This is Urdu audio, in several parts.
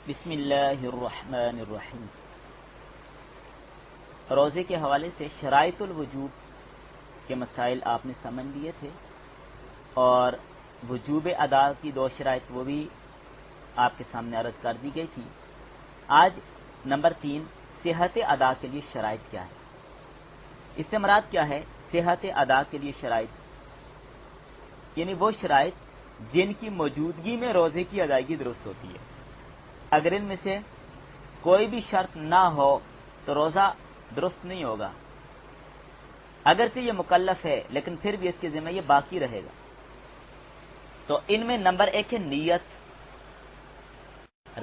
بسم اللہ الرحمن الرحیم۔ روزے کے حوالے سے شرائط الوجوب کے مسائل آپ نے سمجھ لیے تھے، اور وجوب ادا کی دو شرائط وہ بھی آپ کے سامنے عرض کر دی گئی تھی۔ آج نمبر 3، صحت ادا کے لیے شرائط کیا ہے؟ اس سے مراد کیا ہے؟ صحت ادا کے لیے شرائط یعنی وہ شرائط جن کی موجودگی میں روزے کی ادائیگی درست ہوتی ہے۔ اگر ان میں سے کوئی بھی شرط نہ ہو تو روزہ درست نہیں ہوگا، اگرچہ یہ مکلف ہے لیکن پھر بھی اس کے ذمہ یہ باقی رہے گا۔ تو ان میں نمبر 1 ہے نیت،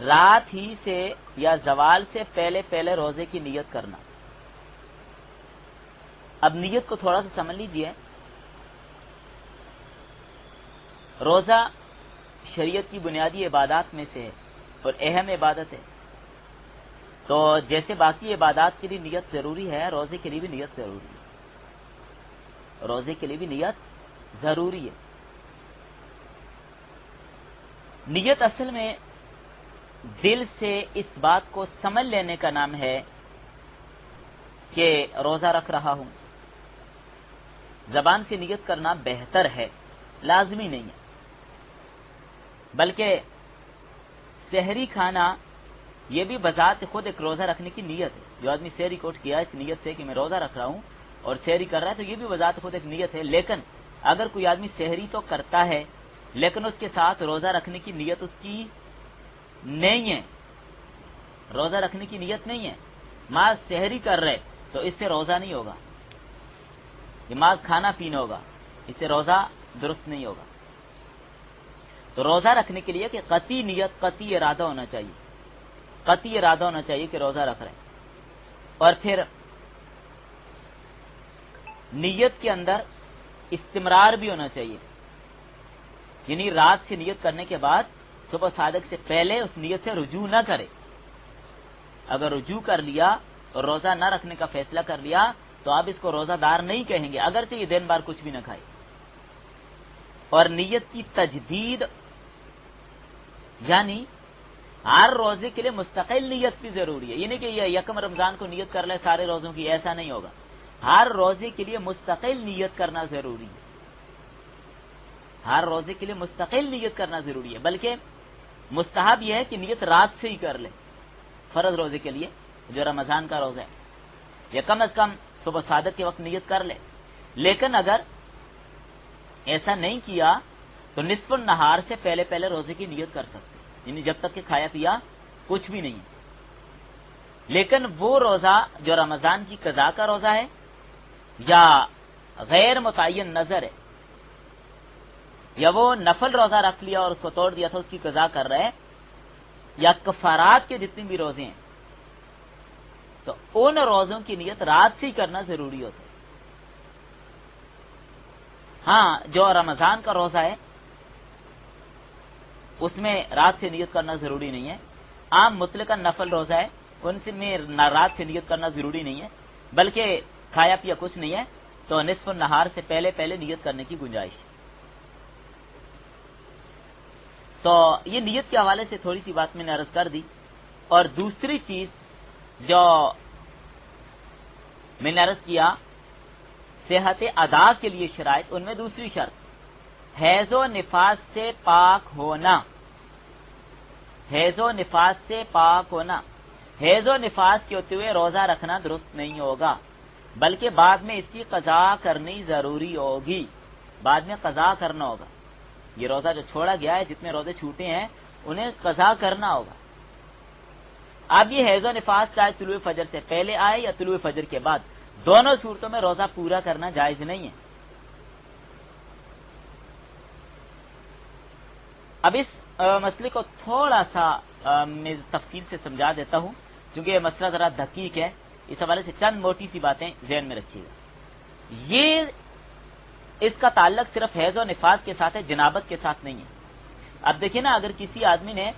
رات ہی سے یا زوال سے پہلے پہلے روزے کی نیت کرنا۔ اب نیت کو تھوڑا سا سمجھ لیجئے۔ روزہ شریعت کی بنیادی عبادات میں سے ہے اور اہم عبادت ہے، تو جیسے باقی عبادات کے لیے نیت ضروری ہے، روزے کے لیے بھی نیت ضروری ہے۔ روزے کے لیے بھی نیت ضروری ہے۔ نیت اصل میں دل سے اس بات کو سمجھ لینے کا نام ہے کہ روزہ رکھ رہا ہوں۔ زبان سے نیت کرنا بہتر ہے، لازمی نہیں ہے، بلکہ سحری کھانا یہ بھی بذات خود ایک روزہ رکھنے کی نیت ہے۔ جو آدمی سحری کو اٹھ کیا اس نیت سے کہ میں روزہ رکھ رہا ہوں اور سحری کر رہا ہے، تو یہ بھی بذات خود ایک نیت ہے۔ لیکن اگر کوئی آدمی سحری تو کرتا ہے لیکن اس کے ساتھ روزہ رکھنے کی نیت اس کی نہیں ہے، روزہ رکھنے کی نیت نہیں ہے، ماذ سحری کر رہے، تو اس سے روزہ نہیں ہوگا، یہ ماذ کھانا پینا ہوگا، اس سے روزہ درست نہیں ہوگا۔ تو روزہ رکھنے کے لیے کہ قطعی نیت، قطعی ارادہ ہونا چاہیے، قطعی ارادہ ہونا چاہیے کہ روزہ رکھ رہے ہیں۔ اور پھر نیت کے اندر استمرار بھی ہونا چاہیے، یعنی رات سے نیت کرنے کے بعد صبح صادق سے پہلے اس نیت سے رجوع نہ کرے۔ اگر رجوع کر لیا اور روزہ نہ رکھنے کا فیصلہ کر لیا تو آپ اس کو روزہ دار نہیں کہیں گے، اگرچہ یہ دن بار کچھ بھی نہ کھائے۔ اور نیت کی تجدید یعنی ہر روزے کے لیے مستقل نیت بھی ضروری ہے، یعنی کہ یہ یکم رمضان کو نیت کر لے سارے روزوں کی، ایسا نہیں ہوگا۔ ہر روزے کے لیے مستقل نیت کرنا ضروری ہے، ہر روزے کے لیے مستقل نیت کرنا ضروری ہے، بلکہ مستحب یہ ہے کہ نیت رات سے ہی کر لے۔ فرض روزے کے لیے جو رمضان کا روزہ ہے یا کم از کم صبح صادق کے وقت نیت کر لے، لیکن اگر ایسا نہیں کیا تو نصف النہار سے پہلے پہلے روزے کی نیت کر سکتے، یعنی جب تک کہ کھایا پیا کچھ بھی نہیں ہے۔ لیکن وہ روزہ جو رمضان کی قضا کا روزہ ہے یا غیر متعین نظر ہے، یا وہ نفل روزہ رکھ لیا اور اس کو توڑ دیا تھا، اس کی قضا کر رہے، یا کفارات کے جتنے بھی روزے ہیں، تو ان روزوں کی نیت رات سے ہی کرنا ضروری ہوتا ہے۔ ہاں جو رمضان کا روزہ ہے اس میں رات سے نیت کرنا ضروری نہیں ہے۔ عام مطلقاً نفل روزہ ہے، ان سے میں رات سے نیت کرنا ضروری نہیں ہے، بلکہ کھایا پیا کچھ نہیں ہے تو نصف النہار سے پہلے پہلے نیت کرنے کی گنجائش ہے۔ تو یہ نیت کے حوالے سے تھوڑی سی بات میں نے عرض کر دی۔ اور دوسری چیز جو میں نے عرض کیا صحت ادا کے لیے شرائط، ان میں دوسری شرط حیض و نفاس سے پاک ہونا۔ حیض و نفاس سے پاک ہونا، حیض و نفاس کے ہوتے ہوئے روزہ رکھنا درست نہیں ہوگا، بلکہ بعد میں اس کی قضا کرنی ضروری ہوگی، بعد میں قضا کرنا ہوگا۔ یہ روزہ جو چھوڑا گیا ہے، جتنے روزے چھوٹے ہیں انہیں قضا کرنا ہوگا۔ اب یہ حیض و نفاس چاہے طلوع فجر سے پہلے آئے یا طلوع فجر کے بعد، دونوں صورتوں میں روزہ پورا کرنا جائز نہیں ہے۔ اب اس مسئلے کو تھوڑا سا میں تفصیل سے سمجھا دیتا ہوں، کیونکہ یہ مسئلہ ذرا دقیق ہے، اس حوالے سے چند موٹی سی باتیں ذہن میں رکھیے گا۔ یہ اس کا تعلق صرف حیض و نفاس کے ساتھ ہے، جنابت کے ساتھ نہیں ہے۔ اب دیکھیں نا، اگر کسی آدمی نے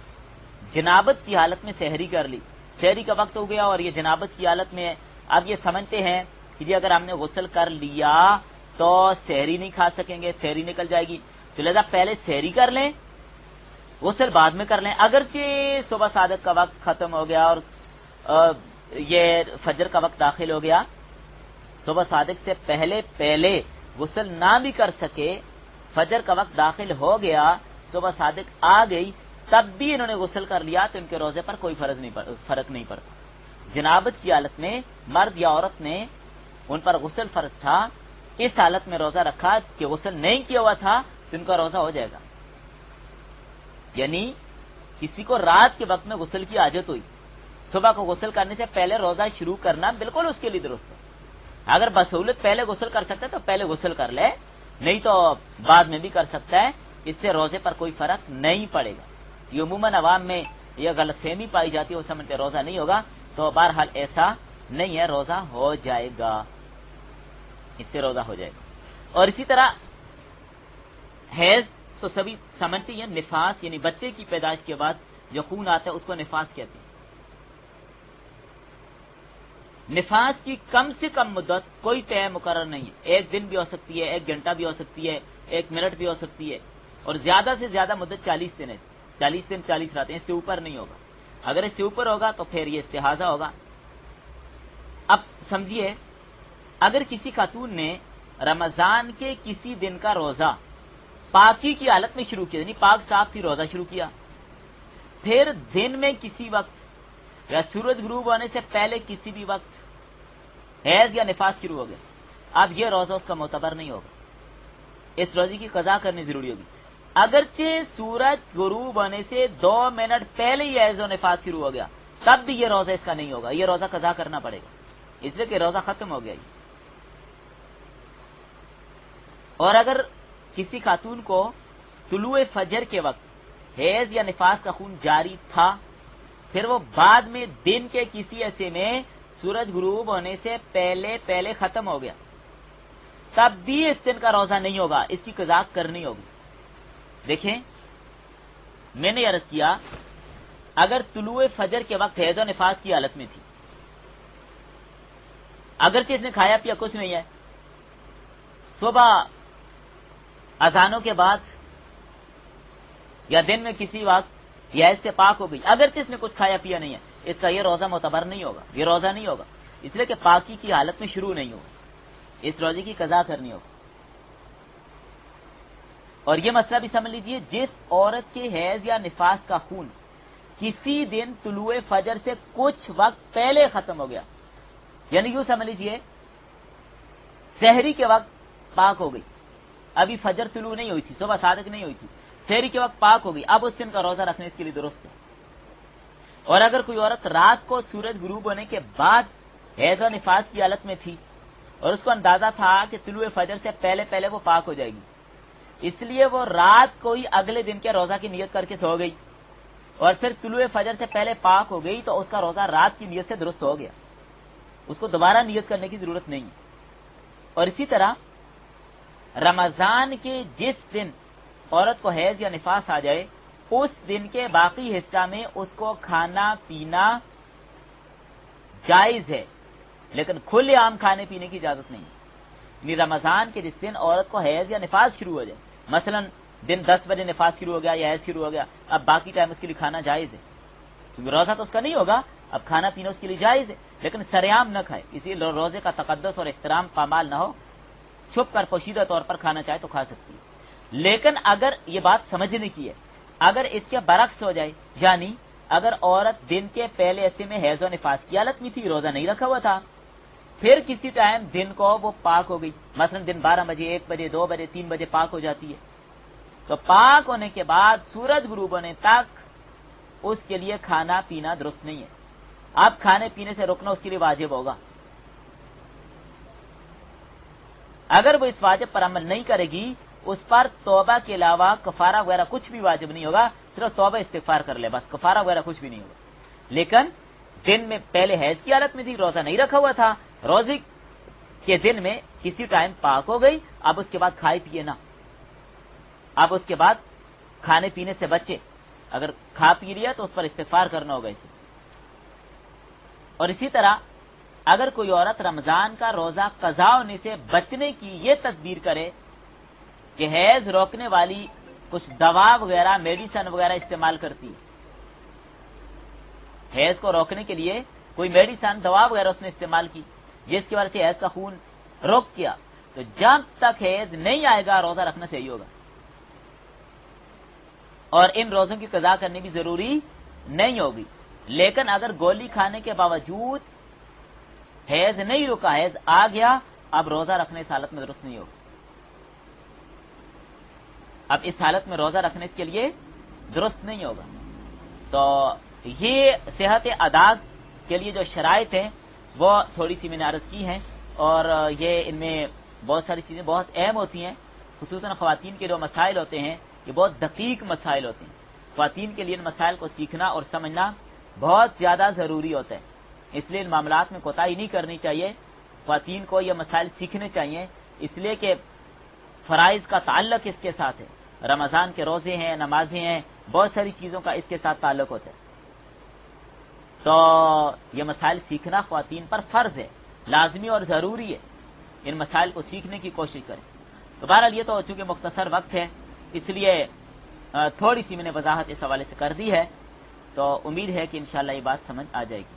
جنابت کی حالت میں سحری کر لی، سحری کا وقت ہو گیا اور یہ جنابت کی حالت میں ہے، اب یہ سمجھتے ہیں کہ جی اگر ہم نے غسل کر لیا تو سحری نہیں کھا سکیں گے، سحری نکل جائے گی، تو لہذا پہلے سحری کر لیں غسل بعد میں کر لیں، اگرچہ صبح صادق کا وقت ختم ہو گیا اور یہ فجر کا وقت داخل ہو گیا، صبح صادق سے پہلے غسل نہ بھی کر سکے، فجر کا وقت داخل ہو گیا، صبح صادق آ گئی، تب بھی انہوں نے غسل کر لیا تو ان کے روزے پر کوئی فرق نہیں پڑتا۔ جنابت کی حالت میں مرد یا عورت نے ان پر غسل فرض تھا، اس حالت میں روزہ رکھا کہ غسل نہیں کیا ہوا تھا تو ان کا روزہ ہو جائے گا۔ یعنی کسی کو رات کے وقت میں غسل کی حاجت ہوئی، صبح کو غسل کرنے سے پہلے روزہ شروع کرنا بالکل اس کے لیے درست ہے۔ اگر بسہولت پہلے غسل کر سکتا ہے تو پہلے غسل کر لے، نہیں تو بعد میں بھی کر سکتا ہے، اس سے روزے پر کوئی فرق نہیں پڑے گا۔ یہ عموماً عوام میں یہ غلط فہمی پائی جاتی ہے، وہ سمجھتے روزہ نہیں ہوگا، تو بہرحال ایسا نہیں ہے، روزہ ہو جائے گا، اس سے روزہ ہو جائے گا۔ اور اسی طرح حیض تو سبھی سمجھتے ہیں، نفاس یعنی بچے کی پیدائش کے بعد جو خون آتا ہے اس کو نفاس کہتے ہیں۔ نفاس کی کم سے کم مدت کوئی طے مقرر نہیں ہے، ایک دن بھی ہو سکتی ہے، ایک گھنٹہ بھی ہو سکتی ہے، ایک منٹ بھی ہو سکتی ہے، اور زیادہ سے زیادہ مدت 40 دن ہے، 40 دن 40 راتیں، اس سے اوپر نہیں ہوگا۔ اگر اس سے اوپر ہوگا تو پھر یہ استحاضہ ہوگا۔ اب سمجھیے، اگر کسی خاتون نے رمضان کے کسی دن کا روزہ پاکی کی حالت میں شروع کیا، یعنی پاک صاف تھی، روزہ شروع کیا، پھر دن میں کسی وقت یا سورج غروب ہونے سے پہلے کسی بھی وقت حیض یا نفاس شروع ہو گیا، اب یہ روزہ اس کا معتبر نہیں ہوگا، اس روزے کی قضا کرنی ضروری ہوگی۔ اگرچہ سورج غروب ہونے سے 2 منٹ پہلے ہی حیض و نفاس شروع ہو گیا، تب بھی یہ روزہ اس کا نہیں ہوگا، یہ روزہ قضا کرنا پڑے گا، اس لیے کہ روزہ ختم ہو گیا۔ اور اگر کسی خاتون کو طلوع فجر کے وقت حیض یا نفاس کا خون جاری تھا، پھر وہ بعد میں دن کے کسی حصے میں سورج غروب ہونے سے پہلے ختم ہو گیا، تب بھی اس دن کا روزہ نہیں ہوگا، اس کی قضا کرنی ہوگی۔ دیکھیں، میں نے عرض کیا، اگر طلوع فجر کے وقت حیض و نفاس کی حالت میں تھی، اگرچہ اس نے کھایا پیا کچھ نہیں ہے، صبح اذانوں کے بعد یا دن میں کسی وقت یہ حیض سے پاک ہو گئی، اگرچہ اس نے کچھ کھایا پیا نہیں ہے، اس کا یہ روزہ معتبر نہیں ہوگا، یہ روزہ نہیں ہوگا، اس لیے کہ پاکی کی حالت میں شروع نہیں ہوگا، اس روزے کی قضا کرنی ہوگی۔ اور یہ مسئلہ بھی سمجھ لیجئے، جس عورت کے حیض یا نفاس کا خون کسی دن طلوع فجر سے کچھ وقت پہلے ختم ہو گیا، یعنی یوں سمجھ لیجئے سحری کے وقت پاک ہو گئی، ابھی فجر طلوع نہیں ہوئی تھی، صبح صادق نہیں ہوئی تھی، سحری کے وقت پاک ہو گئی، اب اس دن کا روزہ رکھنا اس کے لیے درست ہے۔ اور اگر کوئی عورت رات کو سورج غروب ہونے کے بعد حیض و نفاس کی حالت میں تھی اور اس کو اندازہ تھا کہ طلوع فجر سے پہلے وہ پاک ہو جائے گی، اس لیے وہ رات کو ہی اگلے دن کے روزہ کی نیت کر کے سو گئی اور پھر طلوع فجر سے پہلے پاک ہو گئی، تو اس کا روزہ رات کی نیت سے درست ہو گیا، اس کو دوبارہ نیت کرنے کی ضرورت نہیں ہے۔ اور اسی طرح رمضان کے جس دن عورت کو حیض یا نفاس آ جائے، اس دن کے باقی حصہ میں اس کو کھانا پینا جائز ہے، لیکن کھلے عام کھانے پینے کی اجازت نہیں ہے۔ یعنی رمضان کے جس دن عورت کو حیض یا نفاس شروع ہو جائے، مثلا دن 10 بجے نفاس شروع ہو گیا یا حیض شروع ہو گیا، اب باقی ٹائم اس کے لیے کھانا جائز ہے، کیونکہ روزہ تو اس کا نہیں ہوگا، اب کھانا پینا اس کے لیے جائز ہے، لیکن سریعام نہ کھائے، اسی روزے کا تقدس اور احترام پامال نہ ہو، چھپ کر پوشیدہ طور پر کھانا چاہے تو کھا سکتی ہے۔ لیکن اگر یہ بات سمجھنے کی ہے، اگر اس کے برعکس ہو جائے، یعنی اگر عورت دن کے پہلے حصے میں حیض و نفاس کی حالت میں تھی، روزہ نہیں رکھا ہوا تھا، پھر کسی ٹائم دن کو وہ پاک ہو گئی، مثلا دن 12 بجے 1 بجے 2 بجے 3 بجے پاک ہو جاتی ہے، تو پاک ہونے کے بعد سورج غروب ہونے تک اس کے لیے کھانا پینا درست نہیں ہے، اب کھانے پینے سے رکنا اس کے لیے واجب ہوگا۔ اگر وہ اس واجب پر عمل نہیں کرے گی، اس پر توبہ کے علاوہ کفارہ وغیرہ کچھ بھی واجب نہیں ہوگا، صرف توبہ استغفار کر لے بس، کفارہ وغیرہ کچھ بھی نہیں ہوگا۔ لیکن دن میں پہلے حیض کی حالت میں تھی، روزہ نہیں رکھا ہوا تھا، روزے کے دن میں کسی ٹائم پاک ہو گئی، اب اس کے بعد کھائے پیے نہ، اب اس کے بعد کھانے پینے سے بچے، اگر کھا پی لیا تو اس پر استغفار کرنا ہوگا اسے۔ اور اسی طرح اگر کوئی عورت رمضان کا روزہ قضا ہونے سے بچنے کی یہ تدبیر کرے کہ حیض روکنے والی کچھ دوا وغیرہ میڈیسن وغیرہ استعمال کرتی ہے، حیض کو روکنے کے لیے کوئی میڈیسن دوا وغیرہ اس نے استعمال کی جس کی وجہ سے حیض کا خون روک کیا، تو جب تک حیض نہیں آئے گا روزہ رکھنا صحیح ہوگا، اور ان روزوں کی قضا کرنی بھی ضروری نہیں ہوگی۔ لیکن اگر گولی کھانے کے باوجود حیض نہیں رکا، حیض آ گیا، اب روزہ رکھنے اس حالت میں درست نہیں ہوگا، اب اس حالت میں روزہ رکھنے اس کے لیے درست نہیں ہوگا۔ تو یہ صحت ادا کے لیے جو شرائط ہیں وہ تھوڑی سی میں نے عرض کی ہیں، اور یہ ان میں بہت ساری چیزیں بہت اہم ہوتی ہیں، خصوصاً خواتین کے جو مسائل ہوتے ہیں یہ بہت دقیق مسائل ہوتے ہیں، خواتین کے لیے ان مسائل کو سیکھنا اور سمجھنا بہت زیادہ ضروری ہوتا ہے، اس لیے ان معاملات میں کوتاہی نہیں کرنی چاہیے، خواتین کو یہ مسائل سیکھنے چاہیے، اس لیے کہ فرائض کا تعلق اس کے ساتھ ہے، رمضان کے روزے ہیں، نمازیں ہیں، بہت ساری چیزوں کا اس کے ساتھ تعلق ہوتا ہے، تو یہ مسائل سیکھنا خواتین پر فرض ہے، لازمی اور ضروری ہے، ان مسائل کو سیکھنے کی کوشش کریں۔ تو بہرحال یہ تو چونکہ مختصر وقت ہے اس لیے تھوڑی سی میں نے وضاحت اس حوالے سے کر دی ہے، تو امید ہے کہ انشاءاللہ یہ بات سمجھ آ جائے گی۔